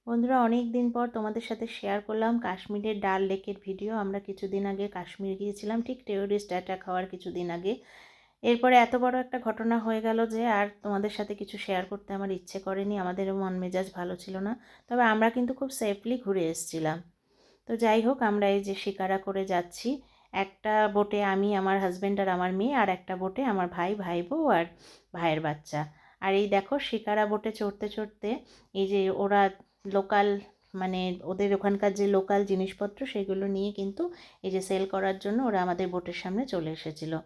বন্ধুরা, অনেক দিন পর তোমাদের সাথে শেয়ার করলাম কাশ্মীরের ডাল লেকের ভিডিও। আমরা কিছুদিন আগে কাশ্মীর গিয়েছিলাম, ঠিক টেরোরিস্ট অ্যাটাক হওয়ার কিছুদিন আগে। এরপরে এত বড় একটা ঘটনা হয়ে গেল যে আর তোমাদের সাথে কিছু শেয়ার করতে আমার ইচ্ছে করেনি, আমাদের মন মেজাজ ভালো ছিল না। তবে আমরা কিন্তু খুব সেফলি ঘুরে এসেছিলাম। তো যাই হোক, আমরা এই যে শিকারা করে যাচ্ছি। একটা বোটে আমি, আমার হাজব্যান্ড আর আমার মেয়ে, আর একটা বোটে আমার ভাই, ভাই বউ আর ভাইয়ের বাচ্চা। আর এই দেখো, শিকারা বোটে চড়তে চড়তে এই যে ওরা লোকাল, মানে ওদের ওখানকার যে লোকাল জিনিসপত্র সেগুলো নিয়ে কিন্তু এই যে সেল করার জন্য ওরা আমাদের বোটের সামনে চলে এসেছিলো।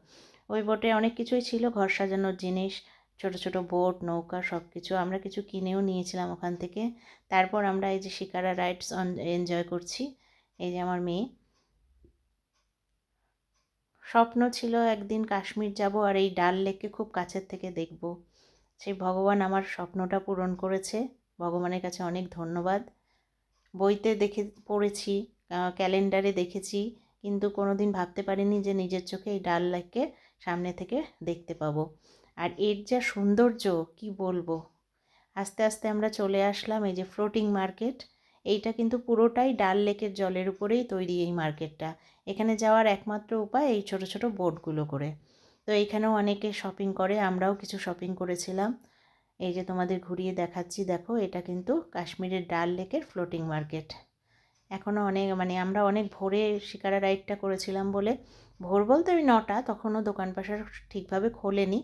ওই বোটে অনেক কিছুই ছিল, ঘর সাজানোর জিনিস, ছোট ছোট বোট, নৌকা, সব কিছু আমরা কিছু কিনেও নিয়েছিলাম ওখান থেকে। তারপর আমরা এই যে শিকারা রাইডস এনজয় করছি। এই যে আমার মেয়ে। স্বপ্ন ছিল একদিন কাশ্মীর যাব আর এই ডাল লেককে খুব কাছের থেকে দেখব। সেই ভগবান আমার স্বপ্নটা পূরণ করেছে। ভগবানের কাছে অনেক ধন্যবাদ। বইতে দেখে পড়েছি, ক্যালেন্ডারে দেখেছি, কিন্তু কোনো দিন ভাবতে পারিনি যে নিজের চোখে এই ডাল লেককে সামনে থেকে দেখতে পাবো। আর এর যা সৌন্দর্য কি বলবো। আস্তে আস্তে আমরা চলে আসলাম এই যে ফ্লোটিং মার্কেট। এইটা কিন্তু পুরোটাই ডাল লেকের জলের উপরেই তৈরি এই মার্কেটটা। এখানে যাওয়ার একমাত্র উপায় এই ছোট ছোট বোটগুলো করে। তো এইখানেও অনেকে শপিং করে, আমরাও কিছু শপিং করেছিলাম। এই যে তোমাদের ঘুরিয়ে দেখাচ্ছি, দেখো এটা কিন্তু কাশ্মীরের ডাল লেকের ফ্লোটিং মার্কেট। এখনও অনেক, মানে আমরা অনেক ভোরে শিকারা রাইডটা করেছিলাম বলে, ভোর বলতে ওই 9টা, তখনও দোকান পাশার ঠিকভাবে খোলেনি,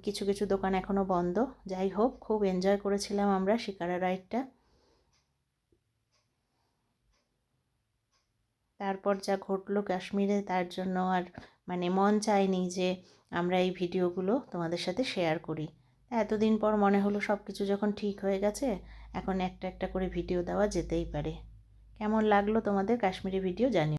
কিছু কিছু দোকান এখনও বন্ধ। যাই হোক, খুব এনজয় করেছিলাম আমরা শিকারা রাইডটা। তারপর যা ঘটলো কাশ্মীরে, তার জন্য আর মানে মন চায়নি যে আমরা এই ভিডিওগুলো তোমাদের সাথে শেয়ার করি। এতদিন পর মনে হলো সব কিছু যখন ঠিক হয়ে গেছে, এখন একটা একটা করে ভিডিও দেওয়া যেতেই পারে। কেমন লাগলো তোমাদের কাশ্মীরি ভিডিও জানিও।